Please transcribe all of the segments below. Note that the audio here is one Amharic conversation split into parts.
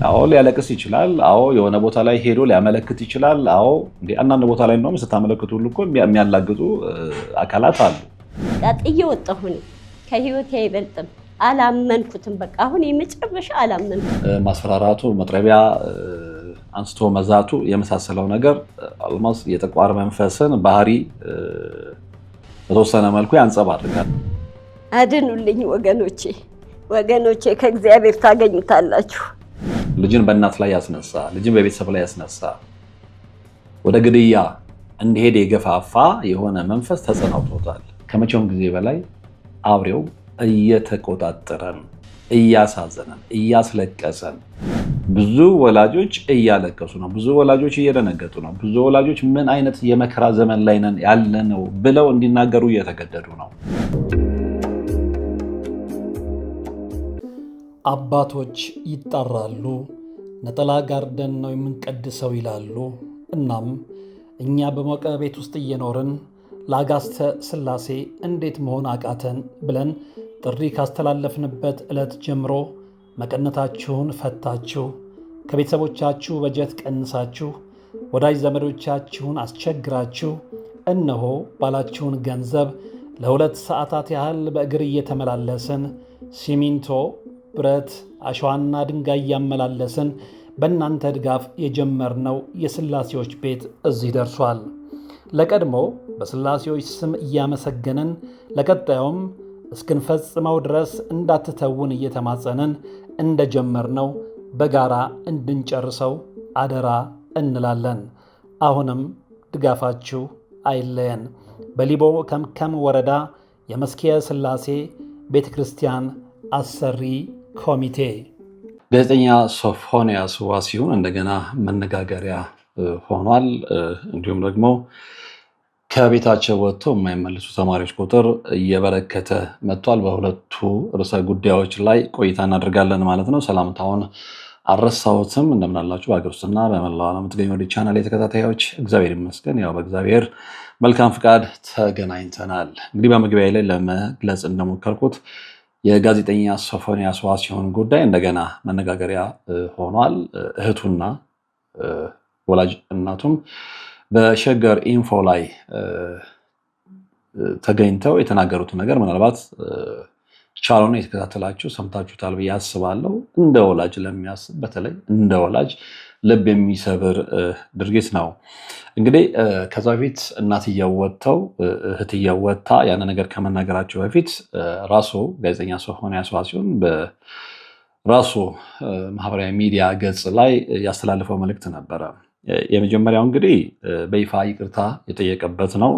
አዎ ሊያለቅስ ይችላል። አዎ የሆነ ቦታ ላይ ሄዶ ሊያመለክት ይችላል። አዎ እንዴ አንዳንድ ቦታ ላይ እንደውም ስታመለክቱ ሁሉ እኮ የሚያላግጡ አካላት አሉ። ጣጥዬ ወጣሁኝ ከህይወት አይበልጥም። አላመንኩትም። በቃ አሁን የመጨረሻ አላመንኩት። ማስፈራራቱ፣ መጥረቢያ አንስቶ መዛቱ የመሳሰለው ነገር አልማስ የጠቋር መንፈስን ባህሪ በተወሰነ መልኩ ያንጸባርቃል። አድኑልኝ ወገኖቼ ከእግዚአብሔር ታገኙታላችሁ። ልጅን በእናት ላይ ያስነሳ፣ ልጅን በቤተሰብ ላይ ያስነሳ፣ ወደ ግድያ እንዲሄድ የገፋፋ የሆነ መንፈስ ተጸናውቶታል። ከመቼውም ጊዜ በላይ አውሬው እየተቆጣጠረን፣ እያሳዘነን፣ እያስለቀሰን፣ ብዙ ወላጆች እያለቀሱ ነው። ብዙ ወላጆች እየደነገጡ ነው። ብዙ ወላጆች ምን አይነት የመከራ ዘመን ላይ ነን ያለነው ብለው እንዲናገሩ እየተገደዱ ነው። አባቶች ይጣራሉ፣ ነጠላ ጋርደን ነው የምንቀድሰው ይላሉ። እናም እኛ በሞቀ ቤት ውስጥ እየኖርን ለአጋስተ ሥላሴ እንዴት መሆን አቃተን ብለን ጥሪ ካስተላለፍንበት ዕለት ጀምሮ መቀነታችሁን ፈታችሁ፣ ከቤተሰቦቻችሁ በጀት ቀንሳችሁ፣ ወዳጅ ዘመዶቻችሁን አስቸግራችሁ እነሆ ባላችሁን ገንዘብ ለ2 ሰዓታት ያህል በእግር እየተመላለስን ሲሚንቶ፣ ብረት፣ አሸዋና ድንጋይ እያመላለስን በእናንተ ድጋፍ የጀመርነው የሥላሴዎች ቤት እዚህ ደርሷል። ለቀድሞ በሥላሴዎች ስም እያመሰገንን ለቀጣዩም እስክንፈጽመው ድረስ እንዳትተውን እየተማጸንን እንደጀመርነው በጋራ እንድንጨርሰው አደራ እንላለን። አሁንም ድጋፋችሁ አይለየን። በሊቦ ከምከም ወረዳ የመስኪየ ሥላሴ ቤተ ክርስቲያን አሰሪ ኮሚቴ ጋዜጠኛ ሶፎንያስ ዋሲሁን እንደገና መነጋገሪያ ሆኗል። እንዲሁም ደግሞ ከቤታቸው ወጥተው የማይመለሱ ተማሪዎች ቁጥር እየበረከተ መጥቷል። በሁለቱ ርዕሰ ጉዳዮች ላይ ቆይታ እናደርጋለን ማለት ነው። ሰላምታውን አልረሳሁትም። እንደምናላችሁ በሀገር ውስጥና በመላው ዓለም የምትገኙ ወደ ቻናል የተከታታዮች እግዚአብሔር ይመስገን። ያው በእግዚአብሔር መልካም ፍቃድ ተገናኝተናል። እንግዲህ በመግቢያ ላይ ለመግለጽ እንደሞከርኩት የጋዜጠኛ ሶፎንያስ ዋሲሁን ጉዳይ እንደገና መነጋገሪያ ሆኗል። እህቱና ወላጅ እናቱም በሸገር ኢንፎ ላይ ተገኝተው የተናገሩትን ነገር ምናልባት ቻናሉን የተከታተላችሁ ሰምታችሁታል ብዬ አስባለሁ። እንደ ወላጅ ለሚያስብ በተለይ እንደ ወላጅ ልብ የሚሰብር ድርጊት ነው። እንግዲህ ከዛ በፊት እናትየው ወጥተው እህትየው ወጥታ ያን ነገር ከመናገራቸው በፊት ራሱ ጋዜጠኛ ሶፎንያስ ዋሲሁን በራሱ ማህበራዊ ሚዲያ ገጽ ላይ ያስተላለፈው መልእክት ነበረ። የመጀመሪያው እንግዲህ በይፋ ይቅርታ የጠየቀበት ነው።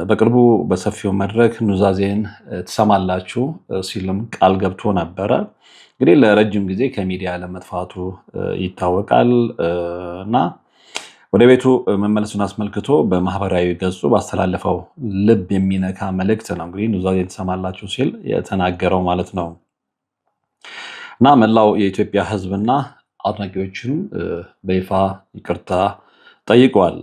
በቅርቡ በሰፊው መድረክ ኑዛዜን ትሰማላችሁ ሲልም ቃል ገብቶ ነበረ። እንግዲህ ለረጅም ጊዜ ከሚዲያ ለመጥፋቱ ይታወቃል እና ወደ ቤቱ መመለሱን አስመልክቶ በማህበራዊ ገጹ ባስተላለፈው ልብ የሚነካ መልእክት ነው እንግዲህ ኑዛዜን ትሰማላችሁ ሲል የተናገረው ማለት ነው እና መላው የኢትዮጵያ ሕዝብና አድናቂዎችን በይፋ ይቅርታ ጠይቋል።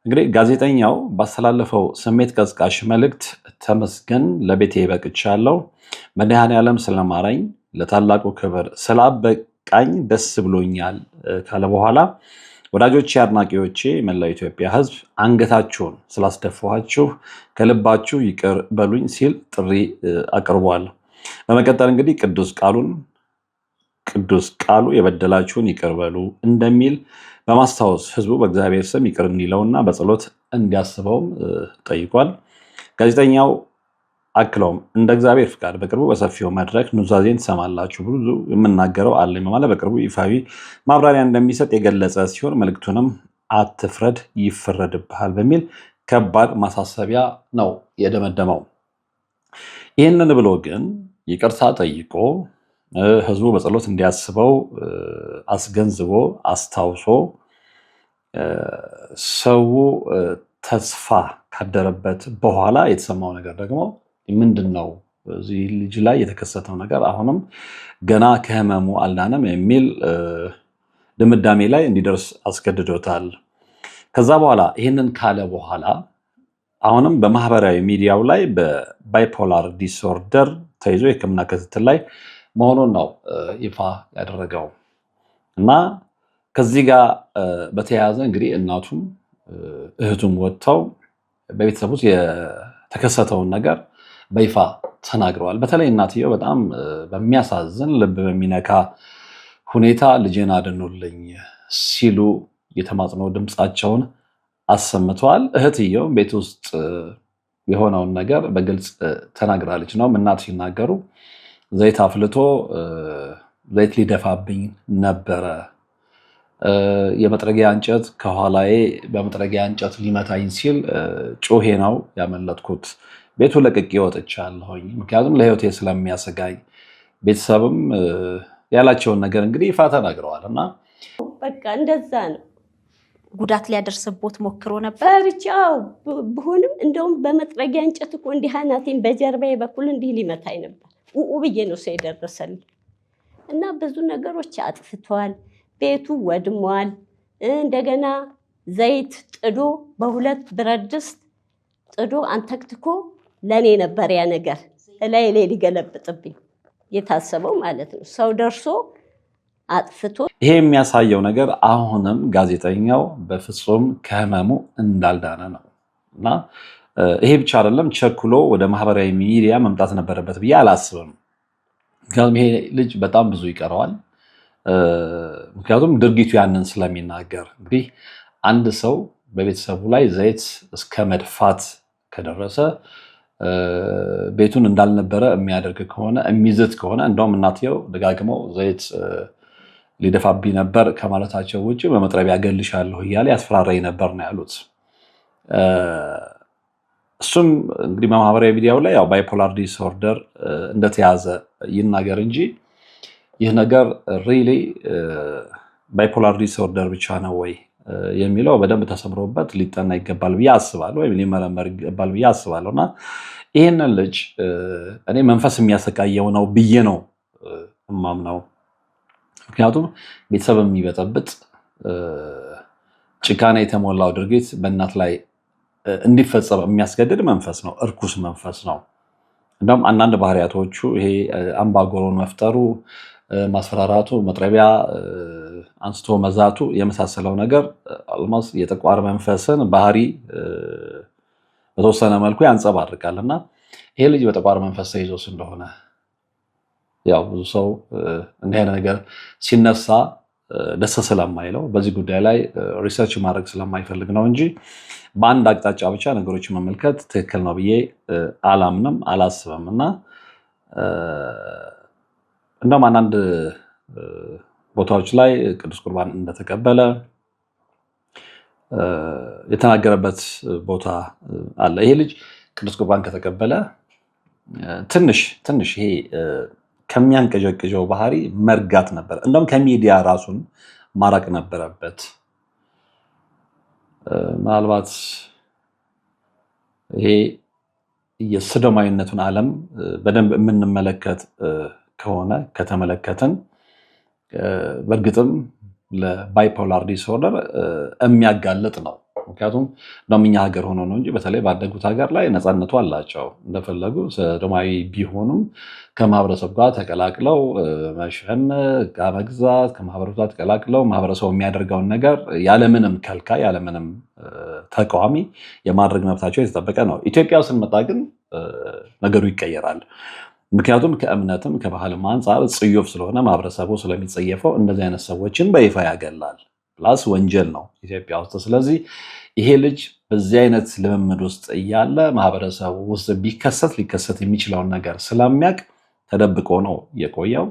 እንግዲህ ጋዜጠኛው ባስተላለፈው ስሜት ቀስቃሽ መልእክት ተመስገን ለቤቴ በቅቻለሁ፣ መድኃኔዓለም ስለማረኝ፣ ለታላቁ ክብር ስላበቃኝ ደስ ብሎኛል ካለ በኋላ ወዳጆቼ፣ አድናቂዎቼ፣ መላው ኢትዮጵያ ሕዝብ አንገታችሁን ስላስደፋኋችሁ ከልባችሁ ይቅር በሉኝ ሲል ጥሪ አቅርቧል። በመቀጠል እንግዲህ ቅዱስ ቃሉ የበደላችሁን ይቅር በሉ እንደሚል በማስታወስ ህዝቡ በእግዚአብሔር ስም ይቅር እንዲለውና በጸሎት እንዲያስበውም ጠይቋል። ጋዜጠኛው አክለውም እንደ እግዚአብሔር ፍቃድ በቅርቡ በሰፊው መድረክ ኑዛዜን ትሰማላችሁ፣ ብዙ የምናገረው አለኝ በማለት በቅርቡ ይፋዊ ማብራሪያ እንደሚሰጥ የገለጸ ሲሆን መልእክቱንም አትፍረድ ይፈረድብሃል በሚል ከባድ ማሳሰቢያ ነው የደመደመው። ይህንን ብሎ ግን ይቅርታ ጠይቆ ህዝቡ በጸሎት እንዲያስበው አስገንዝቦ አስታውሶ ሰው ተስፋ ካደረበት በኋላ የተሰማው ነገር ደግሞ ምንድን ነው? እዚህ ልጅ ላይ የተከሰተው ነገር አሁንም ገና ከህመሙ አልዳነም የሚል ድምዳሜ ላይ እንዲደርስ አስገድዶታል። ከዛ በኋላ ይህንን ካለ በኋላ አሁንም በማህበራዊ ሚዲያው ላይ በባይፖላር ዲስኦርደር ተይዞ የህክምና ክትትል ላይ መሆኑን ነው ይፋ ያደረገው። እና ከዚህ ጋር በተያያዘ እንግዲህ እናቱም እህቱም ወጥተው በቤተሰብ ውስጥ የተከሰተውን ነገር በይፋ ተናግረዋል። በተለይ እናትየው በጣም በሚያሳዝን ልብ በሚነካ ሁኔታ ልጄን አድኑልኝ ሲሉ የተማጽኖ ድምፃቸውን አሰምተዋል። እህትየው ቤት ውስጥ የሆነውን ነገር በግልጽ ተናግራለች። ነው እናት ሲናገሩ ዘይት አፍልቶ ዘይት ሊደፋብኝ ነበረ፣ የመጥረጊያ እንጨት ከኋላዬ በመጥረጊያ እንጨት ሊመታኝ ሲል ጮሄ ነው ያመለጥኩት፣ ቤቱ ለቅቄ ወጥቻለሁኝ፣ ምክንያቱም ለህይወቴ ስለሚያሰጋኝ። ቤተሰብም ያላቸውን ነገር እንግዲህ ይፋ ተናግረዋል። እና በቃ እንደዛ ነው። ጉዳት ሊያደርስቦት ሞክሮ ነበር። ብቻው ብሆንም እንደውም በመጥረጊያ እንጨት እኮ እንዲህ አናቴን በጀርባዬ በኩል እንዲህ ሊመታኝ ነበር። ብዬ ነው ሰው የደረሰልኝ። እና ብዙ ነገሮች አጥፍቷል። ቤቱ ወድሟል። እንደገና ዘይት ጥዶ በሁለት ብረት ድስት ጥዶ አንተክትኮ ለኔ ነበር ያ ነገር ላይ ሊገለብጥብኝ የታሰበው ማለት ነው። ሰው ደርሶ አጥፍቶ። ይሄ የሚያሳየው ነገር አሁንም ጋዜጠኛው በፍጹም ከህመሙ እንዳልዳነ ነው። እና ይሄ ብቻ አይደለም፣ ቸኩሎ ወደ ማህበራዊ ሚዲያ መምጣት ነበረበት ብዬ አላስብም። ምክንያቱም ይሄ ልጅ በጣም ብዙ ይቀረዋል። ምክንያቱም ድርጊቱ ያንን ስለሚናገር። እንግዲህ አንድ ሰው በቤተሰቡ ላይ ዘይት እስከ መድፋት ከደረሰ ቤቱን እንዳልነበረ የሚያደርግ ከሆነ የሚዝት ከሆነ እንደውም እናትየው ደጋግመው ዘይት ሊደፋብኝ ነበር ከማለታቸው ውጭ በመጥረቢያ እገልሻለሁ እያለ ያስፈራራኝ ነበር ነው ያሉት። እሱም እንግዲህ በማህበራዊ ሚዲያው ላይ ያው ባይፖላር ዲስኦርደር እንደተያዘ ይናገር እንጂ ይህ ነገር ሪሊ ባይፖላር ዲስኦርደር ብቻ ነው ወይ የሚለው በደንብ ተሰምሮበት ሊጠና ይገባል ብዬ አስባለሁ፣ ወይም ሊመረመር ይገባል ብዬ አስባለሁ። እና ይህንን ልጅ እኔ መንፈስ የሚያሰቃየው ነው ብዬ ነው እማምነው። ምክንያቱም ቤተሰብ የሚበጠብጥ ጭካኔ የተሞላው ድርጊት በእናት ላይ እንዲፈጸም የሚያስገድድ መንፈስ ነው፣ እርኩስ መንፈስ ነው። እንደውም አንዳንድ ባህሪያቶቹ ይሄ አምባጓሮን መፍጠሩ፣ ማስፈራራቱ፣ መጥረቢያ አንስቶ መዛቱ የመሳሰለው ነገር ኦልሞስት የጠቋር መንፈስን ባህሪ በተወሰነ መልኩ ያንጸባርቃል። እና ይሄ ልጅ በጠቋር መንፈስ ተይዞስ እንደሆነ ያው ብዙ ሰው እንዲህ አይነት ነገር ሲነሳ ደስ ስለማይለው በዚህ ጉዳይ ላይ ሪሰርች ማድረግ ስለማይፈልግ ነው እንጂ በአንድ አቅጣጫ ብቻ ነገሮችን መመልከት ትክክል ነው ብዬ አላምንም፣ አላስብም። እና እንደውም አንዳንድ ቦታዎች ላይ ቅዱስ ቁርባን እንደተቀበለ የተናገረበት ቦታ አለ። ይሄ ልጅ ቅዱስ ቁርባን ከተቀበለ ትንሽ ይሄ ከሚያንቀዠቅዠው ባህሪ መርጋት ነበር። እንደውም ከሚዲያ ራሱን ማራቅ ነበረበት። ምናልባት ይሄ የሰዶማዊነቱን ዓለም በደንብ የምንመለከት ከሆነ ከተመለከትን በእርግጥም ለባይፖላር ዲስኦርደር የሚያጋልጥ ነው። ምክንያቱም እኛ ሀገር ሆኖ ነው እንጂ በተለይ ባደጉት ሀገር ላይ ነፃነቱ አላቸው። እንደፈለጉ ሰዶማዊ ቢሆኑም ከማህበረሰብ ጋር ተቀላቅለው መሸም፣ ዕቃ መግዛት፣ ከማህበረሰቡ ጋር ተቀላቅለው ማህበረሰቡ የሚያደርገውን ነገር ያለምንም ከልካይ ያለምንም ተቃዋሚ የማድረግ መብታቸው የተጠበቀ ነው። ኢትዮጵያ ስንመጣ ግን ነገሩ ይቀየራል። ምክንያቱም ከእምነትም ከባህልም አንጻር ጽዮፍ ስለሆነ ማህበረሰቡ ስለሚጸየፈው እንደዚህ አይነት ሰዎችን በይፋ ያገላል። ፕላስ ወንጀል ነው ኢትዮጵያ ውስጥ። ስለዚህ ይሄ ልጅ በዚህ አይነት ልምምድ ውስጥ እያለ ማህበረሰቡ ውስጥ ሊከሰት የሚችለውን ነገር ስለሚያውቅ ተደብቆ ነው የቆየው።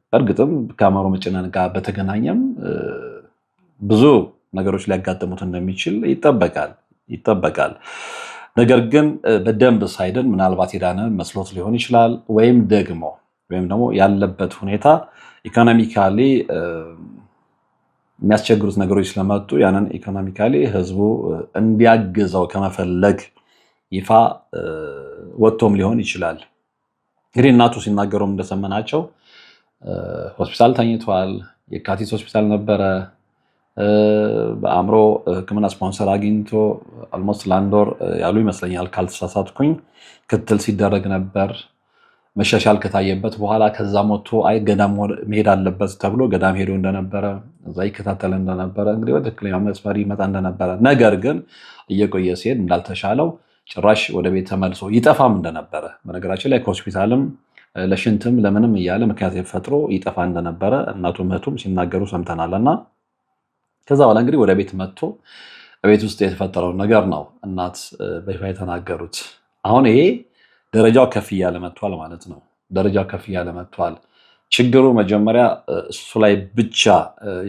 በእርግጥም ከአእምሮ መጨነን ጋር በተገናኘም ብዙ ነገሮች ሊያጋጥሙት እንደሚችል ይጠበቃል። ነገር ግን በደንብ ሳይድን ምናልባት የዳነ መስሎት ሊሆን ይችላል። ወይም ደግሞ ያለበት ሁኔታ ኢኮኖሚካሊ የሚያስቸግሩት ነገሮች ስለመጡ ያንን ኢኮኖሚካሊ ህዝቡ እንዲያግዘው ከመፈለግ ይፋ ወጥቶም ሊሆን ይችላል። እንግዲህ እናቱ ሲናገሩም እንደሰማናቸው ሆስፒታል ተኝቷል። የካቲት ሆስፒታል ነበረ። በአእምሮ ሕክምና ስፖንሰር አግኝቶ አልሞስት ለአንድ ወር ያሉ ይመስለኛል ካልተሳሳትኩኝ ክትትል ሲደረግ ነበር። መሻሻል ከታየበት በኋላ ከዛም ወጥቶ አይ ገዳም መሄድ አለበት ተብሎ ገዳም ሄዶ እንደነበረ እዛ ይከታተል እንደነበረ እንግዲህ ወደ ትክክለኛ መስመር ይመጣ እንደነበረ፣ ነገር ግን እየቆየ ሲሄድ እንዳልተሻለው ጭራሽ ወደ ቤት ተመልሶ ይጠፋም እንደነበረ፣ በነገራችን ላይ ከሆስፒታልም ለሽንትም ለምንም እያለ ምክንያት ፈጥሮ ይጠፋ እንደነበረ እናቱም እህቱም ሲናገሩ ሰምተናል። እና ከዛ በኋላ እንግዲህ ወደ ቤት መጥቶ ቤት ውስጥ የተፈጠረውን ነገር ነው እናት በይፋ የተናገሩት። አሁን ይሄ ደረጃው ከፍ እያለ መጥቷል ማለት ነው። ደረጃው ከፍ እያለ መጥቷል። ችግሩ መጀመሪያ እሱ ላይ ብቻ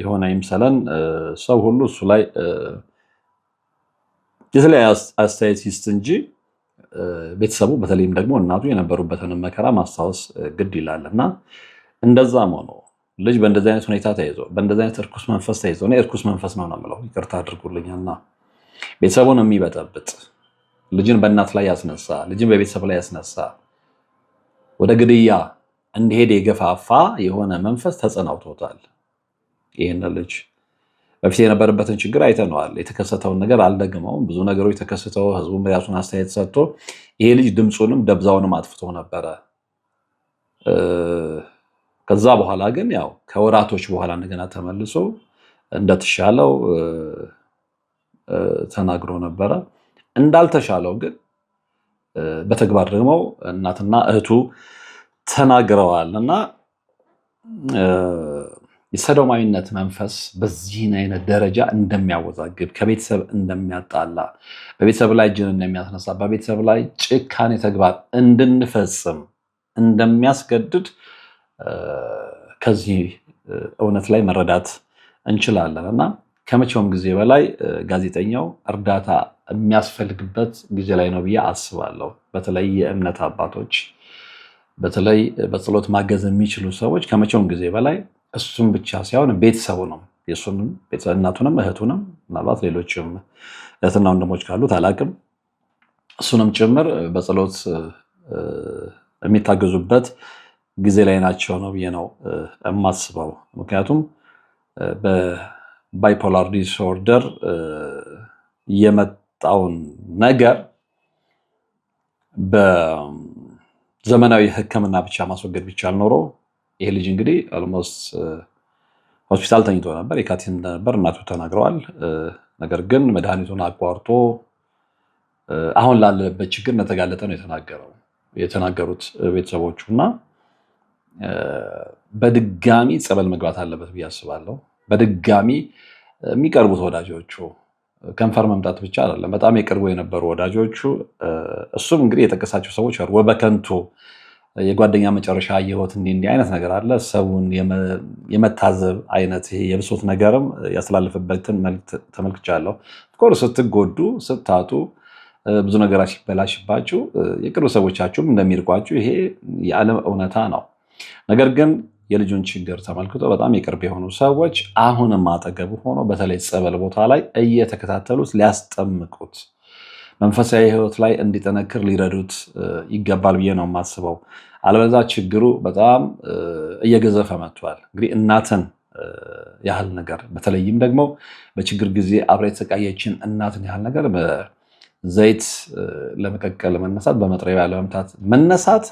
የሆነ ይምሰለን፣ ሰው ሁሉ እሱ ላይ የተለያየ አስተያየት ይስጥ እንጂ ቤተሰቡ በተለይም ደግሞ እናቱ የነበሩበትን መከራ ማስታወስ ግድ ይላል። እና እንደዛም ሆኖ ልጅ በእንደዚህ አይነት ሁኔታ ተይዞ በእንደዚህ አይነት እርኩስ መንፈስ ተይዞ ነው፣ እርኩስ መንፈስ ነው የምለው፣ ይቅርታ አድርጉልኝና ቤተሰቡን የሚበጠብጥ ልጅን በእናት ላይ ያስነሳ፣ ልጅን በቤተሰብ ላይ ያስነሳ፣ ወደ ግድያ እንዲሄድ የገፋፋ የሆነ መንፈስ ተጸናውቶታል። ይህን ልጅ በፊት የነበረበትን ችግር አይተነዋል። የተከሰተውን ነገር አልደግመውም። ብዙ ነገሮች ተከስተው ህዝቡን የራሱን አስተያየት ሰጥቶ ይሄ ልጅ ድምፁንም ደብዛውንም አጥፍቶ ነበረ። ከዛ በኋላ ግን ያው ከወራቶች በኋላ እንደገና ተመልሶ እንደተሻለው ተናግሮ ነበረ። እንዳልተሻለው ግን በተግባር ደግሞ እናትና እህቱ ተናግረዋል። እና የሰዶማዊነት መንፈስ በዚህን አይነት ደረጃ እንደሚያወዛግብ፣ ከቤተሰብ እንደሚያጣላ፣ በቤተሰብ ላይ እጅን እንደሚያስነሳ፣ በቤተሰብ ላይ ጭካኔ ተግባር እንድንፈጽም እንደሚያስገድድ ከዚህ እውነት ላይ መረዳት እንችላለን። እና ከመቼውም ጊዜ በላይ ጋዜጠኛው እርዳታ የሚያስፈልግበት ጊዜ ላይ ነው ብዬ አስባለሁ። በተለይ የእምነት አባቶች፣ በተለይ በጸሎት ማገዝ የሚችሉ ሰዎች ከመቼውም ጊዜ በላይ እሱም ብቻ ሳይሆን ቤተሰቡንም የእሱንም እናቱንም እህቱንም ምናልባት ሌሎችም እህትና ወንድሞች ካሉት አላቅም እሱንም ጭምር በጸሎት የሚታገዙበት ጊዜ ላይ ናቸው ነው ብዬ ነው የማስበው። ምክንያቱም በባይፖላር ዲስኦርደር የመጣውን ነገር በዘመናዊ ሕክምና ብቻ ማስወገድ ቢቻል ኖሮ ይሄ ልጅ እንግዲህ ኦልሞስት ሆስፒታል ተኝቶ ነበር፣ የካቲት እንደነበር እናቱ ተናግረዋል። ነገር ግን መድኃኒቱን አቋርጦ አሁን ላለበት ችግር እንደተጋለጠ ነው የተናገሩት ቤተሰቦቹ። እና በድጋሚ ጸበል መግባት አለበት ብዬ አስባለሁ። በድጋሚ የሚቀርቡት ወዳጆቹ ከንፈር መምጣት ብቻ አይደለም፣ በጣም የቅርቡ የነበሩ ወዳጆቹ እሱም እንግዲህ የጠቀሳቸው ሰዎች አሉ። ወበከንቱ የጓደኛ መጨረሻ የህይወት እንዲህ አይነት ነገር አለ። ሰውን የመታዘብ አይነት ይሄ የብሶት ነገርም ያስተላልፍበትን መልዕክት ተመልክቻለሁ። ኮር ስትጎዱ ስታጡ ብዙ ነገር ሲበላሽባችሁ የቅርብ ሰዎቻችሁም እንደሚርቋችሁ ይሄ የዓለም እውነታ ነው። ነገር ግን የልጁን ችግር ተመልክቶ በጣም የቅርብ የሆኑ ሰዎች አሁንም አጠገቡ ሆኖ በተለይ ጸበል ቦታ ላይ እየተከታተሉት ሊያስጠምቁት፣ መንፈሳዊ ህይወት ላይ እንዲጠነክር ሊረዱት ይገባል ብዬ ነው የማስበው። አለበለዚያ ችግሩ በጣም እየገዘፈ መጥቷል። እንግዲህ እናትን ያህል ነገር በተለይም ደግሞ በችግር ጊዜ አብራ የተሰቃየችን እናትን ያህል ነገር በዘይት ለመቀቀል መነሳት፣ በመጥረቢያ ለመምታት መነሳት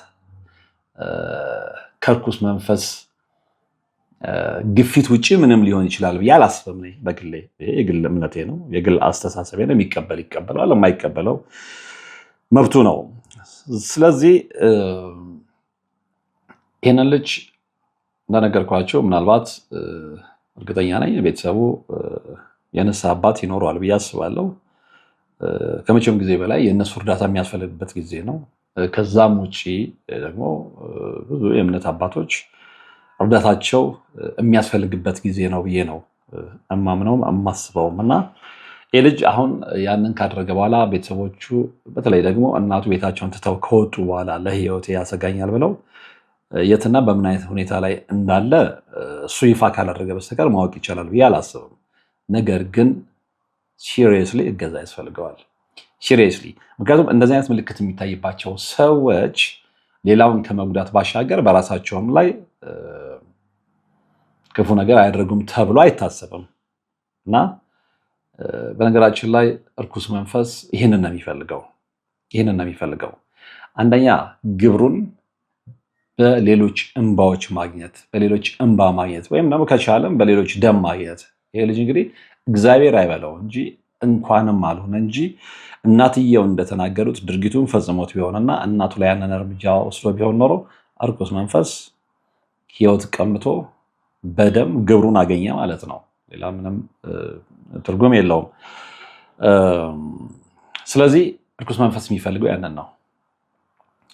ከርኩስ መንፈስ ግፊት ውጭ ምንም ሊሆን ይችላል ብዬ አላስብም። በግሌ የግል እምነቴ ነው፣ የግል አስተሳሰቤ ነው። የሚቀበል ይቀበለዋል፣ የማይቀበለው መብቱ ነው። ስለዚህ ይህንን ልጅ እንደነገርኳቸው ምናልባት እርግጠኛ ነኝ ቤተሰቡ የንስሐ አባት ይኖረዋል ብዬ አስባለሁ። ከመቼም ጊዜ በላይ የእነሱ እርዳታ የሚያስፈልግበት ጊዜ ነው። ከዛም ውጭ ደግሞ ብዙ የእምነት አባቶች እርዳታቸው የሚያስፈልግበት ጊዜ ነው ብዬ ነው እማምነውም እማስበውም። እና ይህ ልጅ አሁን ያንን ካደረገ በኋላ ቤተሰቦቹ በተለይ ደግሞ እናቱ ቤታቸውን ትተው ከወጡ በኋላ ለሕይወቴ ያሰጋኛል ብለው የትና በምን አይነት ሁኔታ ላይ እንዳለ እሱ ይፋ ካላደረገ በስተቀር ማወቅ ይቻላል ብዬ አላስብም። ነገር ግን ሲሪየስሊ እገዛ ያስፈልገዋል። ሲሪየስሊ ምክንያቱም እንደዚህ አይነት ምልክት የሚታይባቸው ሰዎች ሌላውን ከመጉዳት ባሻገር በራሳቸውም ላይ ክፉ ነገር አያደርጉም ተብሎ አይታሰብም። እና በነገራችን ላይ እርኩስ መንፈስ ይህንን ነው የሚፈልገው። አንደኛ ግብሩን በሌሎች እንባዎች ማግኘት፣ በሌሎች እንባ ማግኘት ወይም ደግሞ ከቻለም በሌሎች ደም ማግኘት። ይሄ ልጅ እንግዲህ እግዚአብሔር አይበለው እንጂ እንኳንም አልሆነ እንጂ እናትየው እንደተናገሩት ድርጊቱን ፈጽሞት ቢሆንና እናቱ ላይ ያንን እርምጃ ወስዶ ቢሆን ኖሮ እርኩስ መንፈስ ሕይወት ቀምቶ በደም ግብሩን አገኘ ማለት ነው። ሌላ ምንም ትርጉም የለውም። ስለዚህ እርኩስ መንፈስ የሚፈልገው ያንን ነው፣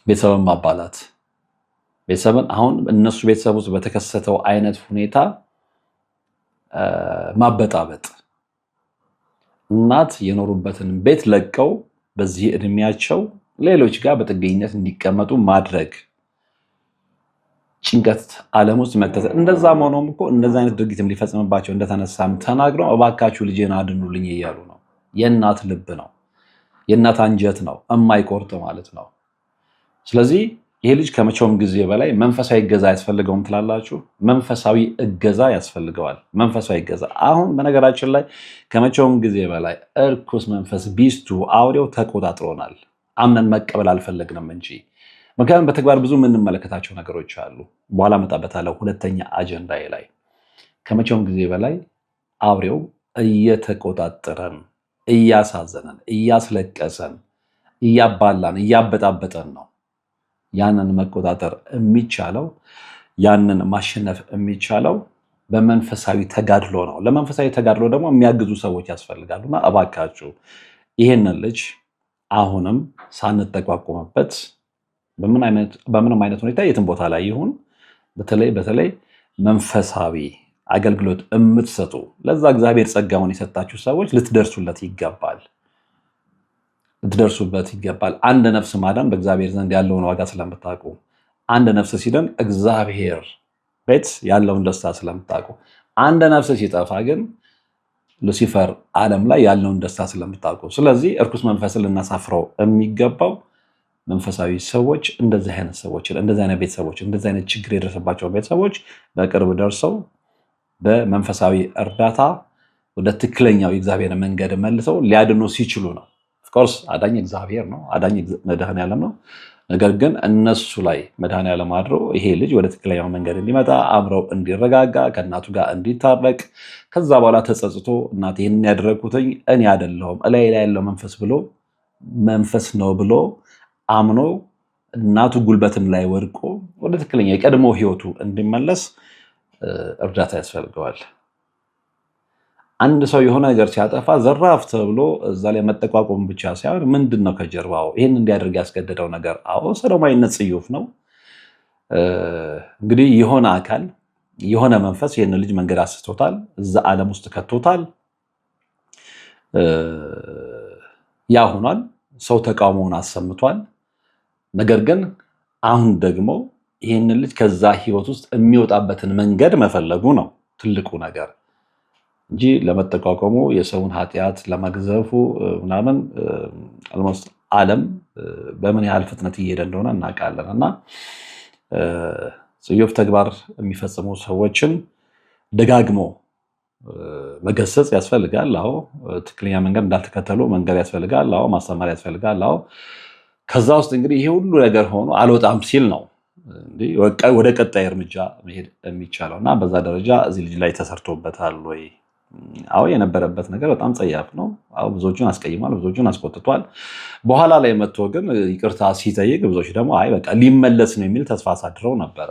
ቤተሰብን ማባላት። ቤተሰብን አሁን እነሱ ቤተሰብ ውስጥ በተከሰተው አይነት ሁኔታ ማበጣበጥ፣ እናት የኖሩበትን ቤት ለቀው በዚህ እድሜያቸው ሌሎች ጋር በጥገኝነት እንዲቀመጡ ማድረግ፣ ጭንቀት ዓለም ውስጥ መክተት። እንደዛም ሆኖም እኮ እንደዛ አይነት ድርጊትም ሊፈጽምባቸው እንደተነሳም ተናግረው እባካችሁ ልጄን አድኑልኝ እያሉ ነው። የእናት ልብ ነው፣ የእናት አንጀት ነው፣ እማይቆርጥ ማለት ነው። ስለዚህ ይሄ ልጅ ከመቼውም ጊዜ በላይ መንፈሳዊ እገዛ ያስፈልገውም ትላላችሁ? መንፈሳዊ እገዛ ያስፈልገዋል። መንፈሳዊ እገዛ አሁን በነገራችን ላይ ከመቼውም ጊዜ በላይ እርኩስ መንፈስ ቢስቱ አውሬው ተቆጣጥሮናል። አምነን መቀበል አልፈለግንም እንጂ። ምክንያቱም በተግባር ብዙ የምንመለከታቸው ነገሮች አሉ። በኋላ እመጣበታለሁ ሁለተኛ አጀንዳዬ ላይ። ከመቼውም ጊዜ በላይ አውሬው እየተቆጣጠረን፣ እያሳዘነን፣ እያስለቀሰን፣ እያባላን፣ እያበጣበጠን ነው። ያንን መቆጣጠር የሚቻለው፣ ያንን ማሸነፍ የሚቻለው በመንፈሳዊ ተጋድሎ ነው። ለመንፈሳዊ ተጋድሎ ደግሞ የሚያግዙ ሰዎች ያስፈልጋሉና እባካችሁ ይሄንን ልጅ አሁንም ሳንጠቋቁምበት በምንም አይነት ሁኔታ የትም ቦታ ላይ ይሁን በተለይ መንፈሳዊ አገልግሎት የምትሰጡ ለዛ እግዚአብሔር ጸጋውን የሰጣችሁ ሰዎች ልትደርሱለት ይገባል። ልትደርሱበት ይገባል። አንድ ነፍስ ማዳን በእግዚአብሔር ዘንድ ያለውን ዋጋ ስለምታውቁ፣ አንድ ነፍስ ሲድን እግዚአብሔር ቤት ያለውን ደስታ ስለምታውቁ፣ አንድ ነፍስ ሲጠፋ ግን ሉሲፈር ዓለም ላይ ያለውን ደስታ ስለምታውቁ፣ ስለዚህ እርኩስ መንፈስን ልናሳፍረው የሚገባው መንፈሳዊ ሰዎች እንደዚህ አይነት ሰዎችን፣ እንደዚህ አይነት ቤተሰቦች፣ እንደዚህ አይነት ችግር የደረሰባቸው ቤተሰቦች በቅርብ ደርሰው በመንፈሳዊ እርዳታ ወደ ትክክለኛው የእግዚአብሔር መንገድ መልሰው ሊያድኑ ሲችሉ ነው። ኦፍኮርስ አዳኝ እግዚአብሔር ነው፣ አዳኝ መድኃኔዓለም ነው። ነገር ግን እነሱ ላይ መድኃኔዓለም አድሮ ይሄ ልጅ ወደ ትክክለኛው መንገድ እንዲመጣ፣ አምረው እንዲረጋጋ፣ ከእናቱ ጋር እንዲታረቅ፣ ከዛ በኋላ ተጸጽቶ እናት ይህን ያደረግኩትኝ እኔ አይደለሁም እላይ ላይ ያለው መንፈስ ነው ብሎ አምኖ እናቱ ጉልበትም ላይ ወድቆ ወደ ትክክለኛ የቀድሞ ህይወቱ እንዲመለስ እርዳታ ያስፈልገዋል። አንድ ሰው የሆነ ነገር ሲያጠፋ ዘራፍ ተብሎ እዛ ላይ መጠቋቆም ብቻ ሳይሆን ምንድን ነው ከጀርባው ይህን እንዲያደርግ ያስገደደው ነገር? አዎ ሰዶማዊነት ጽዩፍ ነው። እንግዲህ የሆነ አካል የሆነ መንፈስ ይህን ልጅ መንገድ አስቶታል፣ እዛ ዓለም ውስጥ ከቶታል። ያ ሆኗል። ሰው ተቃውሞውን አሰምቷል። ነገር ግን አሁን ደግሞ ይህንን ልጅ ከዛ ህይወት ውስጥ የሚወጣበትን መንገድ መፈለጉ ነው ትልቁ ነገር እንጂ ለመጠቋቋሙ የሰውን ኃጢአት ለመግዘፉ ምናምን አልሞስት ዓለም በምን ያህል ፍጥነት እየሄደ እንደሆነ እናውቃለን። እና ጽዮፍ ተግባር የሚፈጽሙ ሰዎችን ደጋግሞ መገሰጽ ያስፈልጋል። አዎ ትክክለኛ መንገድ እንዳልተከተሉ መንገድ ያስፈልጋል። አዎ ማስተማር ያስፈልጋል። አዎ ከዛ ውስጥ እንግዲህ ይሄ ሁሉ ነገር ሆኖ አልወጣም ሲል ነው ወደ ቀጣይ እርምጃ መሄድ የሚቻለው። እና በዛ ደረጃ እዚህ ልጅ ላይ ተሰርቶበታል ወይ? አዎ የነበረበት ነገር በጣም ጸያፍ ነው። አዎ ብዙዎቹን አስቀይሟል፣ ብዙዎቹን አስቆጥቷል። በኋላ ላይ መጥቶ ግን ይቅርታ ሲጠይቅ ብዙዎች ደግሞ አይ በቃ ሊመለስ ነው የሚል ተስፋ አሳድረው ነበረ።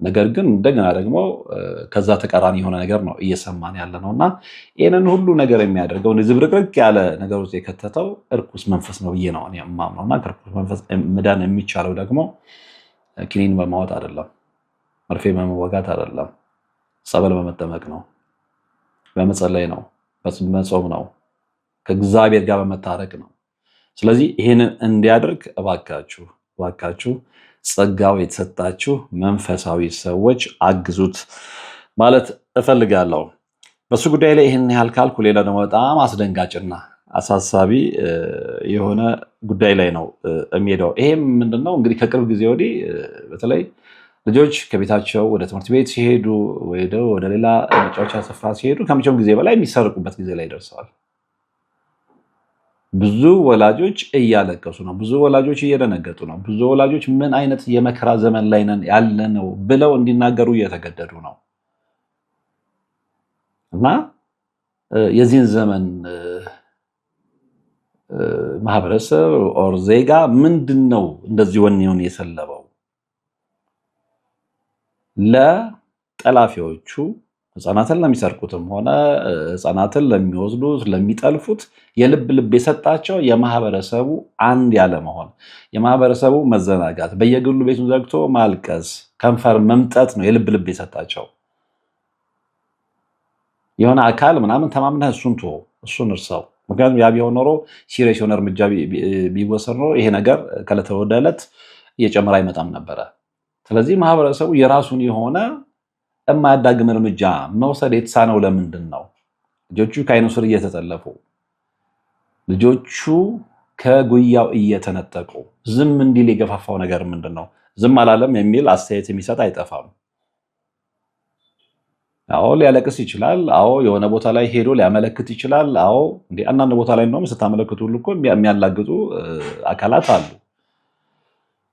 ነገር ግን እንደገና ደግሞ ከዛ ተቃራኒ የሆነ ነገር ነው እየሰማን ያለ ነው። እና ይህንን ሁሉ ነገር የሚያደርገው ዝብርቅርቅ ያለ ነገር ውስጥ የከተተው እርኩስ መንፈስ ነው ብዬ ነው የማምነው። እና ከእርኩስ መንፈስ መዳን የሚቻለው ደግሞ ኪኒን በማወጥ አይደለም፣ መርፌ በመወጋት አይደለም፣ ጸበል በመጠመቅ ነው፣ በመጸለይ ነው፣ በመጾም ነው፣ ከእግዚአብሔር ጋር በመታረቅ ነው። ስለዚህ ይህንን እንዲያደርግ እባካችሁ ጸጋው የተሰጣችሁ መንፈሳዊ ሰዎች አግዙት ማለት እፈልጋለሁ። በሱ ጉዳይ ላይ ይህን ያህል ካልኩ፣ ሌላ ደግሞ በጣም አስደንጋጭና አሳሳቢ የሆነ ጉዳይ ላይ ነው የሚሄደው። ይሄም ምንድነው እንግዲህ ከቅርብ ጊዜ ወዲህ በተለይ ልጆች ከቤታቸው ወደ ትምህርት ቤት ሲሄዱ ወደ ሌላ መጫወቻ ስፍራ ሲሄዱ ከመቼውም ጊዜ በላይ የሚሰርቁበት ጊዜ ላይ ደርሰዋል። ብዙ ወላጆች እያለቀሱ ነው። ብዙ ወላጆች እየደነገጡ ነው። ብዙ ወላጆች ምን አይነት የመከራ ዘመን ላይ ነን ያለነው ብለው እንዲናገሩ እየተገደዱ ነው። እና የዚህን ዘመን ማህበረሰብ ኦር ዜጋ ምንድነው እንደዚህ ወኔውን የሰለበው? ለጠላፊዎቹ ህፃናትን ለሚሰርቁትም ሆነ ህፃናትን ለሚወስዱት ለሚጠልፉት የልብ ልብ የሰጣቸው የማህበረሰቡ አንድ ያለመሆን፣ የማህበረሰቡ መዘናጋት፣ በየግሉ ቤቱን ዘግቶ ማልቀስ፣ ከንፈር መምጠት ነው የልብ ልብ የሰጣቸው። የሆነ አካል ምናምን ተማምነህ እሱን እርሳው። ምክንያቱም ያ ቢሆን ኖሮ ሲሪየስ የሆነ እርምጃ ቢወሰድ ኖሮ ይሄ ነገር ከዕለት ወደ ዕለት እየጨመረ አይመጣም ነበረ። ስለዚህ ማህበረሰቡ የራሱን የሆነ የማያዳግም እርምጃ መውሰድ የተሳነው ለምንድን ነው? ልጆቹ ከዓይኑ ስር እየተጠለፉ፣ ልጆቹ ከጉያው እየተነጠቁ ዝም እንዲል የገፋፋው ነገር ምንድን ነው? ዝም አላለም የሚል አስተያየት የሚሰጥ አይጠፋም። አዎ ሊያለቅስ ይችላል። አዎ የሆነ ቦታ ላይ ሄዶ ሊያመለክት ይችላል። አዎ አንዳንድ ቦታ ላይ እንደውም ስታመለክቱ ሁሉ እኮ የሚያላግጡ አካላት አሉ።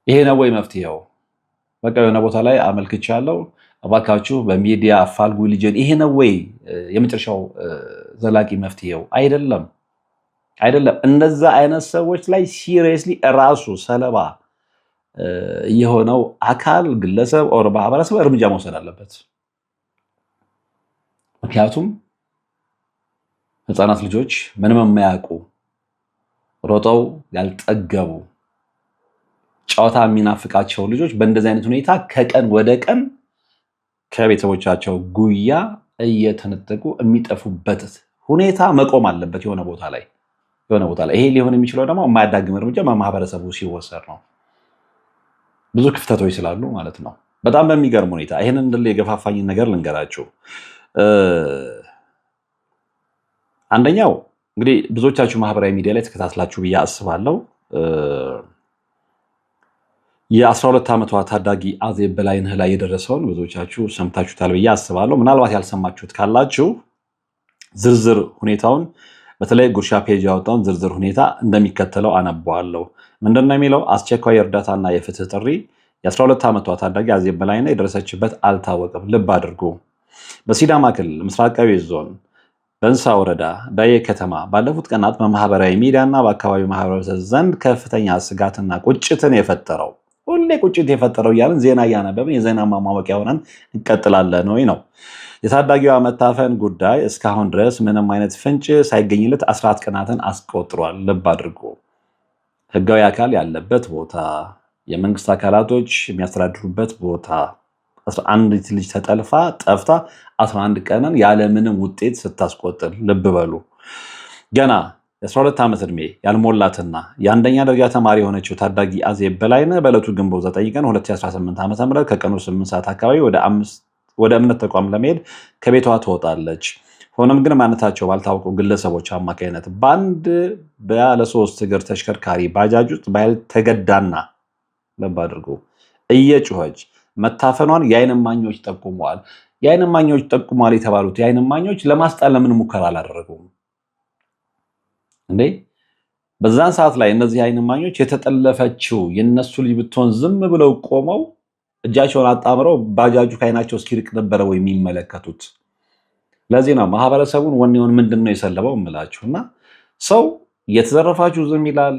ይሄ ነው ወይ መፍትሄው? በቃ የሆነ ቦታ ላይ አመልክቻለሁ እባካችሁ በሚዲያ አፋልጉ ልጄን፣ ይሄ ነው ወይ የመጨረሻው ዘላቂ መፍትሄው? አይደለም። እነዛ አይነት ሰዎች ላይ ሲሪየስሊ ራሱ ሰለባ የሆነው አካል ግለሰብ ኦር ማህበረሰብ እርምጃ መውሰድ አለበት። ምክንያቱም ህፃናት ልጆች ምንም የማያውቁ ሮጠው ያልጠገቡ ጨዋታ የሚናፍቃቸው ልጆች በእንደዚህ አይነት ሁኔታ ከቀን ወደ ቀን ከቤተሰቦቻቸው ጉያ እየተነጠቁ የሚጠፉበት ሁኔታ መቆም አለበት። የሆነ ቦታ ላይ ይሄ ሊሆን የሚችለው ደግሞ የማያዳግም እርምጃ በማህበረሰቡ ሲወሰድ ነው። ብዙ ክፍተቶች ስላሉ ማለት ነው። በጣም በሚገርም ሁኔታ ይህንን እንድል የገፋፋኝን ነገር ልንገራችሁ። አንደኛው እንግዲህ ብዙዎቻችሁ ማህበራዊ ሚዲያ ላይ ተከታትላችሁ ብዬ አስባለሁ። የ12 ዓመቷ ታዳጊ አዜብ በላይነህ ላይ የደረሰውን ብዙዎቻችሁ ሰምታችሁታል ብዬ አስባለሁ። ምናልባት ያልሰማችሁት ካላችሁ ዝርዝር ሁኔታውን በተለይ ጉርሻ ፔጅ ያወጣውን ዝርዝር ሁኔታ እንደሚከተለው አነበዋለሁ። ምንድነው የሚለው? አስቸኳይ የእርዳታና የፍትህ ጥሪ። የ12 ዓመቷ ታዳጊ አዜብ በላይነህ የደረሰችበት አልታወቀም። ልብ አድርጉ። በሲዳማ ክልል ምስራቃዊ ዞን በእንሳ ወረዳ ዳዬ ከተማ ባለፉት ቀናት በማህበራዊ ሚዲያና በአካባቢው ማህበረሰብ ዘንድ ከፍተኛ ስጋትና ቁጭትን የፈጠረው ሁሌ ቁጭት የፈጠረው እያልን ዜና እያነበብን የዜና ማሟቂያ ሆነን እንቀጥላለን ወይ ነው። የታዳጊዋ መታፈን ጉዳይ እስካሁን ድረስ ምንም አይነት ፍንጭ ሳይገኝለት 14 ቀናትን አስቆጥሯል። ልብ አድርጎ ህጋዊ አካል ያለበት ቦታ፣ የመንግስት አካላቶች የሚያስተዳድሩበት ቦታ 11 ልጅ ጠፍታ 11 ቀንን ያለምንም ውጤት ስታስቆጥር ልብ በሉ። ገና የ12 ዓመት ዕድሜ ያልሞላትና የአንደኛ ደረጃ ተማሪ የሆነችው ታዳጊ አዜብ በላይነህ በዕለቱ ግንቦት 9 ቀን 2018 ዓ.ም ከቀኑ 8 ሰዓት አካባቢ ወደ እምነት ተቋም ለመሄድ ከቤቷ ትወጣለች። ሆኖም ግን ማንነታቸው ባልታወቁ ግለሰቦች አማካኝነት በአንድ ባለሶስት እግር ተሽከርካሪ ባጃጅ ውስጥ በኃይል ተገዳና ልብ አድርጎ እየጮኸች መታፈኗን የዓይን እማኞች ጠቁመዋል። የዓይን እማኞች ጠቁመዋል የተባሉት የዓይን እማኞች ለማስጣል ለምን ሙከራ አላደረጉም እንዴ? በዛን ሰዓት ላይ እነዚህ የዓይን እማኞች የተጠለፈችው የነሱ ልጅ ብትሆን ዝም ብለው ቆመው እጃቸውን አጣምረው ባጃጁ ከዓይናቸው እስኪርቅ ነበረ ወይ የሚመለከቱት? ለዚህ ነው ማህበረሰቡን ወኔውን ምንድነው የሰለበው እምላችሁና ሰው እየተዘረፋችሁ ዝም ይላል።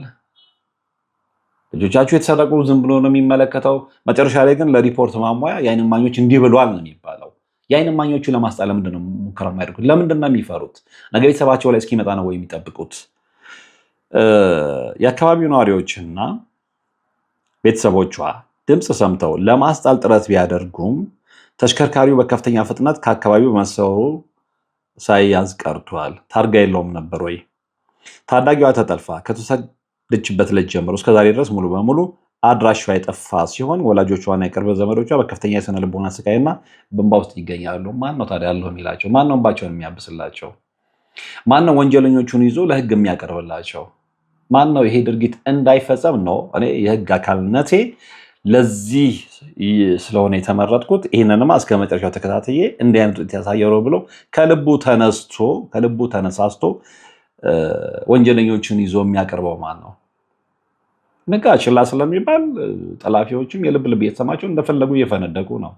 ልጆቻችሁ የተሰረቁ ዝም ብሎ ነው የሚመለከተው። መጨረሻ ላይ ግን ለሪፖርት ማሟያ የዓይን እማኞች እንዲህ ብሏል ነው የሚባለው። የዓይን እማኞቹ ለማስጣል ለምንድነው ሙከራ የማያደርጉት? ለምንድነው የሚፈሩት? ነገ ቤተሰባቸው ላይ እስኪመጣ ነው ወይ የሚጠብቁት? የአካባቢው ነዋሪዎችና ቤተሰቦቿ ድምፅ ሰምተው ለማስጣል ጥረት ቢያደርጉም ተሽከርካሪው በከፍተኛ ፍጥነት ከአካባቢው መሰወሩ ሳይያዝ ቀርቷል። ታርጋ የለውም ነበር ወይ? ታዳጊዋ ተጠልፋ ከተወሰደችበት ዕለት ጀምሮ እስከዛሬ ድረስ ሙሉ በሙሉ አድራሻዋ የጠፋ ሲሆን ወላጆቿና የቅርብ ዘመዶቿ በከፍተኛ የስነ ልቦና ስቃይና በእንባ ውስጥ ይገኛሉ። ማን ነው ታዲያ ያለው የሚላቸው? ማን ነው እንባቸውን የሚያብስላቸው? ማን ነው ወንጀለኞቹን ይዞ ለህግ የሚያቀርብላቸው? ማን ነው ይሄ ድርጊት እንዳይፈጸም ነው? እኔ የህግ አካልነቴ ለዚህ ስለሆነ የተመረጥኩት ይህንንማ እስከ መጨረሻው ተከታትዬ እንዲህ አይነት ውጤት ያሳየው ብሎ ከልቡ ተነሳስቶ ወንጀለኞችን ይዞ የሚያቀርበው ማን ነው? በቃ ችላ ስለሚባል ጠላፊዎችም የልብ ልብ የተሰማቸው እንደፈለጉ እየፈነደቁ ነው።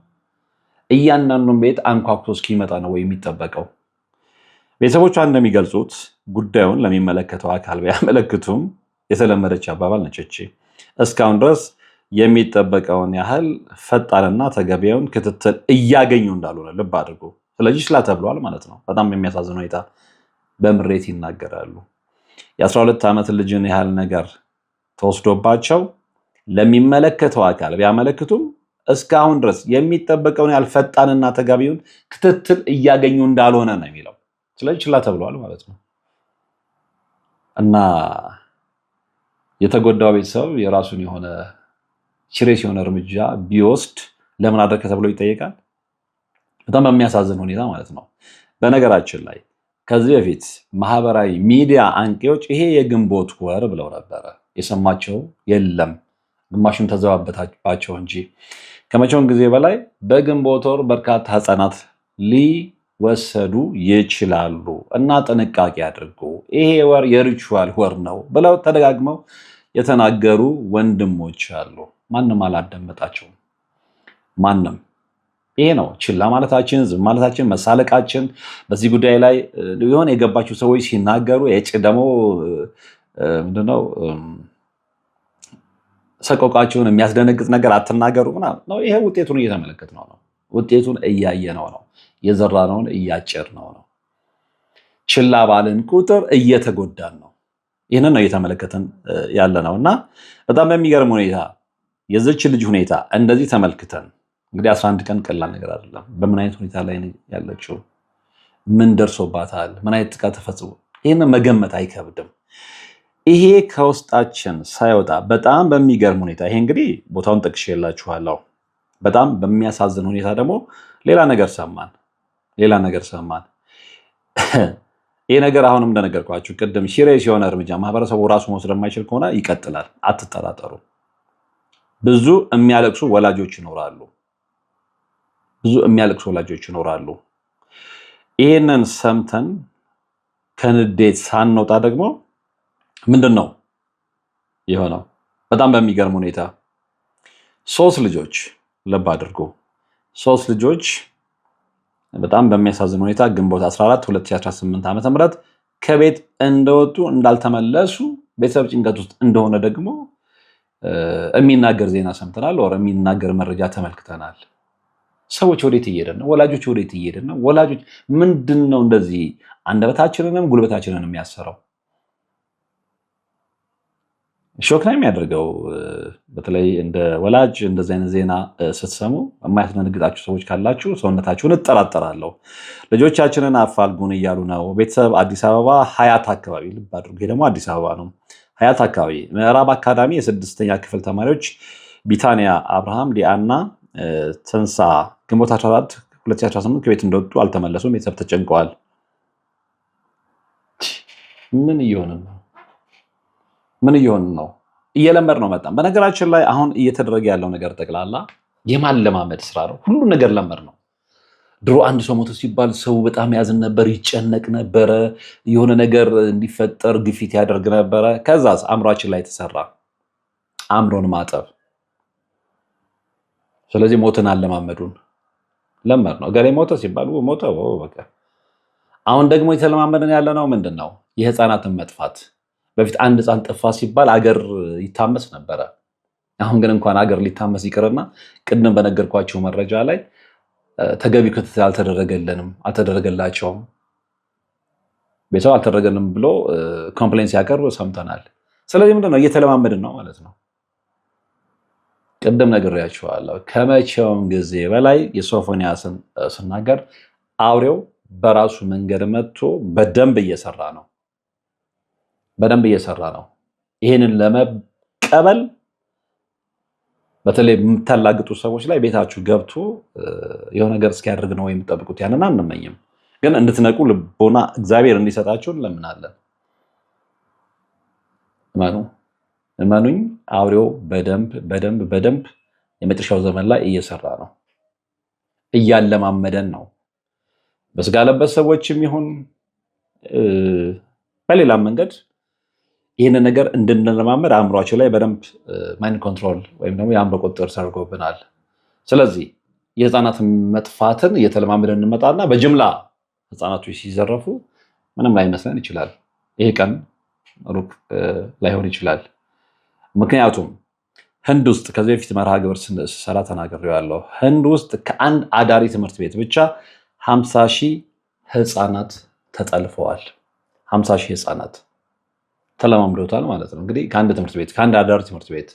እያንዳንዱን ቤት አንኳኩቶ እስኪመጣ ነው ወይ የሚጠበቀው? ቤተሰቦቿ እንደሚገልጹት ጉዳዩን ለሚመለከተው አካል ቢያመለክቱም የተለመደች አባባል ነች እቺ። እስካሁን ድረስ የሚጠበቀውን ያህል ፈጣንና ተገቢውን ክትትል እያገኙ እንዳልሆነ ልብ አድርጎ፣ ስለዚህ ችላ ተብሏል ማለት ነው። በጣም የሚያሳዝን ሁኔታ በምሬት ይናገራሉ። የ12 ዓመት ልጅን ያህል ነገር ተወስዶባቸው ለሚመለከተው አካል ቢያመለክቱም እስካሁን ድረስ የሚጠበቀውን ያህል ፈጣንና ተገቢውን ክትትል እያገኙ እንዳልሆነ ነው የሚለው። ስለዚህ ችላ ተብሏል ማለት ነው። እና የተጎዳው ቤተሰብ የራሱን የሆነ ሲሪየስ የሆነ እርምጃ ቢወስድ ለምን አደረከ ተብሎ ይጠየቃል። በጣም በሚያሳዝን ሁኔታ ማለት ነው። በነገራችን ላይ ከዚህ በፊት ማህበራዊ ሚዲያ አንቂዎች ይሄ የግንቦት ወር ብለው ነበረ። የሰማቸው የለም፣ ግማሹን ተዘባበታባቸው እንጂ ከመቼውም ጊዜ በላይ በግንቦት ወር በርካታ ህፃናት ሊወሰዱ ይችላሉ እና ጥንቃቄ አድርጉ፣ ይሄ ወር የሪቹዋል ወር ነው ብለው ተደጋግመው የተናገሩ ወንድሞች አሉ። ማንም አላዳመጣቸውም። ማንም። ይሄ ነው ችላ ማለታችን፣ ዝም ማለታችን፣ መሳለቃችን። በዚህ ጉዳይ ላይ የሆነ የገባቸው ሰዎች ሲናገሩ ደግሞ ምንድነው ሰቆቃቸውን የሚያስደነግጥ ነገር አትናገሩ ምናምን ነው። ይሄ ውጤቱን እየተመለከትነው ነው። ውጤቱን እያየነው ነው። የዘራነውን እያጨድነው ነው። ችላ ባልን ቁጥር እየተጎዳን ነው። ይህንን ነው እየተመለከትን ያለ ነው እና በጣም በሚገርም ሁኔታ የዚች ልጅ ሁኔታ እንደዚህ ተመልክተን እንግዲህ 11 ቀን ቀላል ነገር አይደለም። በምን አይነት ሁኔታ ላይ ያለችው፣ ምን ደርሶባታል፣ ምን አይነት ጥቃት ተፈጽሞ፣ ይህንን መገመት አይከብድም። ይሄ ከውስጣችን ሳይወጣ በጣም በሚገርም ሁኔታ ይሄ እንግዲህ ቦታውን ጠቅሼላችኋለሁ። በጣም በሚያሳዝን ሁኔታ ደግሞ ሌላ ነገር ሰማን። ይሄ ነገር አሁንም እንደነገርኳችሁ ቅድም ሲሪየስ የሆነ እርምጃ ማህበረሰቡ ራሱ መውሰድ የማይችል ከሆነ ይቀጥላል። አትጠራጠሩ። ብዙ የሚያለቅሱ ወላጆች ይኖራሉ። ይህንን ሰምተን ከንዴት ሳንወጣ ደግሞ ምንድን ነው የሆነው? በጣም በሚገርም ሁኔታ 3 ልጆች ልብ አድርጎ 3 ልጆች በጣም በሚያሳዝን ሁኔታ ግንቦት 14 2018 ዓ.ም ከቤት እንደወጡ እንዳልተመለሱ ቤተሰብ ጭንቀት ውስጥ እንደሆነ ደግሞ የሚናገር ዜና ሰምተናል። ወር የሚናገር መረጃ ተመልክተናል። ሰዎች ወዴት እየሄድን ነው? ወላጆች ወዴት እየሄድን ነው? ወላጆች ምንድን ነው እንደዚህ አንደበታችንንም ጉልበታችንን የሚያሰረው? ሾክ ነው የሚያደርገው። በተለይ እንደ ወላጅ እንደዚህ አይነት ዜና ስትሰሙ የማያስደነግጣችሁ ሰዎች ካላችሁ ሰውነታችሁን እጠራጠራለሁ። ልጆቻችንን አፋልጉን እያሉ ነው። ቤተሰብ አዲስ አበባ ሀያት አካባቢ ልብ አድርጉ። ይሄ ደግሞ አዲስ አበባ ነው። ሀያት አካባቢ ምዕራብ አካዳሚ የ6ኛ ክፍል ተማሪዎች ቢታንያ አብርሃም፣ ዲያና ትንሳ ግንቦት 14 2018 ከቤት እንደወጡ አልተመለሱም። ቤተሰብ ተጨንቀዋል። ምን እየሆንን ነው? እየለመድ ነው መጣም። በነገራችን ላይ አሁን እየተደረገ ያለው ነገር ጠቅላላ የማለማመድ ስራ ነው። ሁሉ ነገር ለመድ ነው። ድሮ አንድ ሰው ሞቶ ሲባል ሰው በጣም ያዝን ነበር፣ ይጨነቅ ነበረ፣ የሆነ ነገር እንዲፈጠር ግፊት ያደርግ ነበረ። ከዛስ አእምሯችን ላይ ተሰራ አእምሮን ማጠብ። ስለዚህ ሞትን አለማመዱን ለመድ ነው። ገሌ ሞተ ሲባል ሞተ በቃ። አሁን ደግሞ የተለማመድን ያለ ነው ምንድን ነው? የህፃናትን መጥፋት። በፊት አንድ ህፃን ጠፋ ሲባል አገር ይታመስ ነበረ። አሁን ግን እንኳን አገር ሊታመስ ይቅርና ቅድም በነገርኳቸው መረጃ ላይ ተገቢ ክትትል አልተደረገላቸውም። ቤተሰብ አልተደረገልንም ብሎ ኮምፕሌንስ ሲያቀርብ ሰምተናል። ስለዚህ ምንድነው? እየተለማመድን ነው ማለት ነው። ቅድም ነግሬያቸዋለሁ። ከመቼውም ጊዜ በላይ የሶፎንያስን ስናገር አውሬው በራሱ መንገድ መጥቶ በደንብ እየሰራ ነው። ይህንን ለመቀበል በተለይ የምታላግጡ ሰዎች ላይ ቤታችሁ ገብቶ የሆነ ነገር እስኪያደርግ ነው የምጠብቁት። ያንን አንመኝም፣ ግን እንድትነቁ ልቦና እግዚአብሔር እንዲሰጣችሁ እንለምናለን። እመኑኝ፣ አውሬው በደንብ የመጨረሻው ዘመን ላይ እየሰራ ነው፣ እያለማመደን ነው። በስጋ ለበስ ሰዎችም ይሁን በሌላም መንገድ ይህንን ነገር እንድንለማመድ አእምሯችን ላይ በደንብ ማይንድ ኮንትሮል ወይም ደግሞ የአእምሮ ቁጥጥር ሰርጎብናል። ስለዚህ የህፃናት መጥፋትን እየተለማመደን እንመጣና በጅምላ ህፃናቶች ሲዘረፉ ምንም ላይመስለን ይችላል። ይሄ ቀን ሩቅ ላይሆን ይችላል። ምክንያቱም ህንድ ውስጥ ከዚህ በፊት መርሃ ግብር ስሰራ ተናግሬዋለሁ። ህንድ ውስጥ ከአንድ አዳሪ ትምህርት ቤት ብቻ 50,000 ህፃናት ተጠልፈዋል። 50,000 ህፃናት ተለማምዶታል ማለት ነው። እንግዲህ ከአንድ ትምህርት ቤት ከአንድ አዳሪ ትምህርት ቤት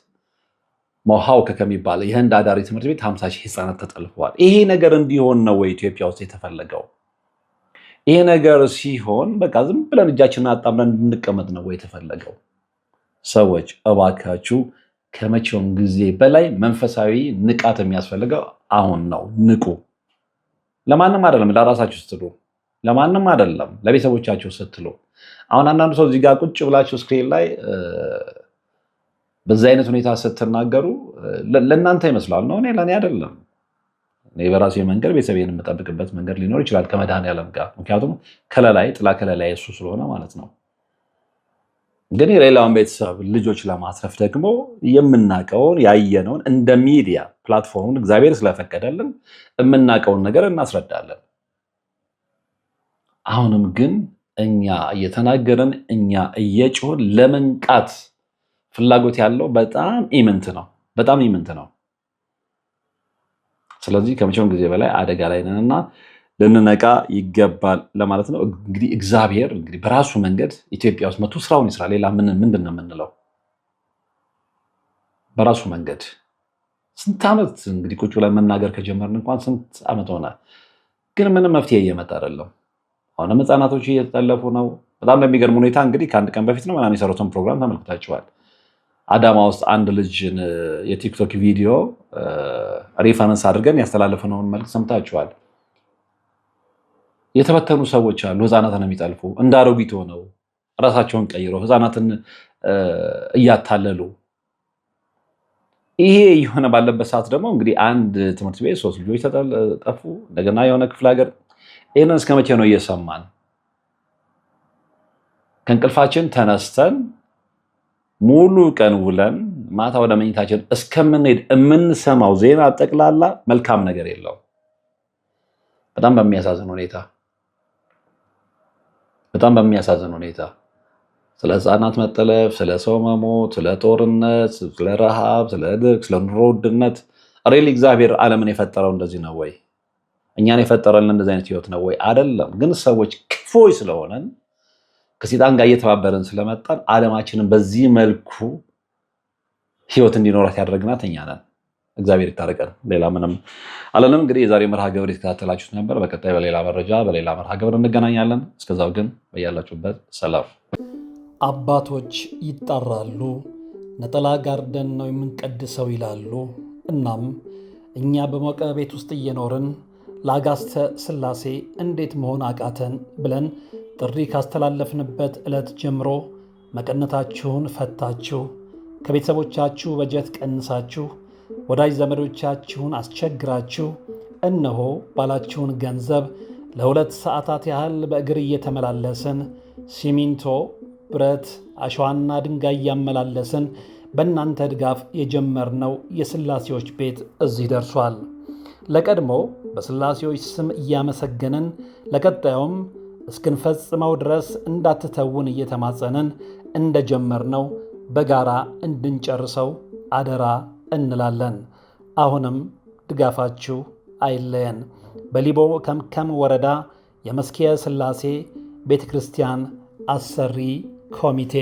ሞሃውክ ከሚባል የህንድ አዳሪ ትምህርት ቤት 50,000 ህፃናት ተጠልፈዋል። ይሄ ነገር እንዲሆን ነው ወይ ኢትዮጵያ ውስጥ የተፈለገው? ይሄ ነገር ሲሆን በቃ ዝም ብለን እጃችንን አጣምረን እንድንቀመጥ ነው ወይ የተፈለገው? ሰዎች እባካችሁ ከመቼውም ጊዜ በላይ መንፈሳዊ ንቃት የሚያስፈልገው አሁን ነው። ንቁ። ለማንም አይደለም፣ ለራሳችሁ ስትሉ፣ ለማንም አይደለም፣ ለቤተሰቦቻችሁ ስትሉ። አሁን አንዳንዱ ሰው እዚህ ጋር ቁጭ ብላችሁ ስክሪን ላይ በዛ አይነት ሁኔታ ስትናገሩ ለእናንተ ይመስላል ነው። ለእኔ አይደለም። እኔ በራሴ መንገድ ቤተሰቤን የምጠብቅበት መንገድ ሊኖር ይችላል ከመድኃኔዓለም ጋር። ምክንያቱም ከለላይ ጥላ ከለላይ እሱ ስለሆነ ማለት ነው። ግን የሌላውን ቤተሰብ ልጆች ለማስረፍ ደግሞ የምናውቀውን ያየነውን እንደ ሚዲያ ፕላትፎርሙን እግዚአብሔር ስለፈቀደልን የምናውቀውን ነገር እናስረዳለን። አሁንም ግን እኛ እየተናገርን እኛ እየጮህን ለመንቃት ፍላጎት ያለው በጣም ኢምንት ነው። ስለዚህ ከመቼውም ጊዜ በላይ አደጋ ላይ ነንና ልንነቃ ይገባል ለማለት ነው። እንግዲህ እግዚአብሔር በራሱ መንገድ ኢትዮጵያ ውስጥ መቶ ስራውን ይስራ። ሌላ ምንድን ነው የምንለው? በራሱ መንገድ ስንት ዓመት እንግዲህ ቁጭ ብለን መናገር ከጀመርን እንኳን ስንት ዓመት ሆነ፣ ግን ምንም መፍትሄ እየመጣ አይደለም። አሁንም ህፃናቶች እየተጠለፉ ነው። በጣም በሚገርም ሁኔታ እንግዲህ ከአንድ ቀን በፊት ነው ምናምን የሰሩትን ፕሮግራም ተመልክታችኋል። አዳማ ውስጥ አንድ ልጅን የቲክቶክ ቪዲዮ ሪፈረንስ አድርገን ያስተላለፍነውን መልዕክት ሰምታችኋል። የተበተኑ ሰዎች አሉ፣ ህፃናትን የሚጠልፉ እንደ አሮጊት ሆነው ራሳቸውን ቀይረው ህፃናትን እያታለሉ። ይሄ የሆነ ባለበት ሰዓት ደግሞ እንግዲህ አንድ ትምህርት ቤት 3 ልጆች ተጠፉ። እንደገና የሆነ ክፍለ ሀገር። ይህንን እስከ መቼ ነው እየሰማን? ከእንቅልፋችን ተነስተን ሙሉ ቀን ውለን ማታ ወደ መኝታችን እስከምንሄድ የምንሰማው ዜና ጠቅላላ መልካም ነገር የለው። በጣም በሚያሳዝን ሁኔታ ስለ ህፃናት መጠለፍ፣ ስለ ሰው መሞት፣ ስለ ጦርነት፣ ስለ ረሃብ፣ ስለ ድርቅ፣ ስለ ኑሮ ውድነት። ሬሊ እግዚአብሔር ዓለምን የፈጠረው እንደዚህ ነው ወይ? እኛን የፈጠረልን እንደዚህ አይነት ህይወት ነው ወይ? አይደለም። ግን ሰዎች ክፎች ስለሆነን ከሴጣን ጋር እየተባበረን ስለመጣን ዓለማችንን በዚህ መልኩ ህይወት እንዲኖራት ያደረግናት እኛ ነን። እግዚአብሔር ይታረቀን። ሌላ ምንም አለንም። እንግዲህ የዛሬ መርሃ ግብር የተከታተላችሁት ነበር። በቀጣይ በሌላ መረጃ በሌላ መርሃ ግብር እንገናኛለን። እስከዛው ግን በያላችሁበት ሰላም። አባቶች ይጣራሉ፣ ነጠላ ጋርደን ነው የምንቀድሰው ይላሉ። እናም እኛ በሞቀ ቤት ውስጥ እየኖርን ለአጋዕዝተ ሥላሴ እንዴት መሆን አቃተን ብለን ጥሪ ካስተላለፍንበት ዕለት ጀምሮ መቀነታችሁን ፈታችሁ፣ ከቤተሰቦቻችሁ በጀት ቀንሳችሁ፣ ወዳጅ ዘመዶቻችሁን አስቸግራችሁ፣ እነሆ ባላችሁን ገንዘብ ለ2 ሰዓታት ያህል በእግር እየተመላለስን ሲሚንቶ፣ ብረት፣ አሸዋና ድንጋይ እያመላለስን በእናንተ ድጋፍ የጀመርነው የሥላሴዎች ቤት እዚህ ደርሷል። ለቀድሞ በሥላሴዎች ስም እያመሰገንን ለቀጣዩም እስክንፈጽመው ድረስ እንዳትተውን እየተማጸንን እንደጀመርነው በጋራ እንድንጨርሰው አደራ እንላለን። አሁንም ድጋፋችሁ አይለየን። በሊቦ ከምከም ወረዳ የመስክየ ሥላሴ ቤተ ክርስቲያን አሰሪ ኮሚቴ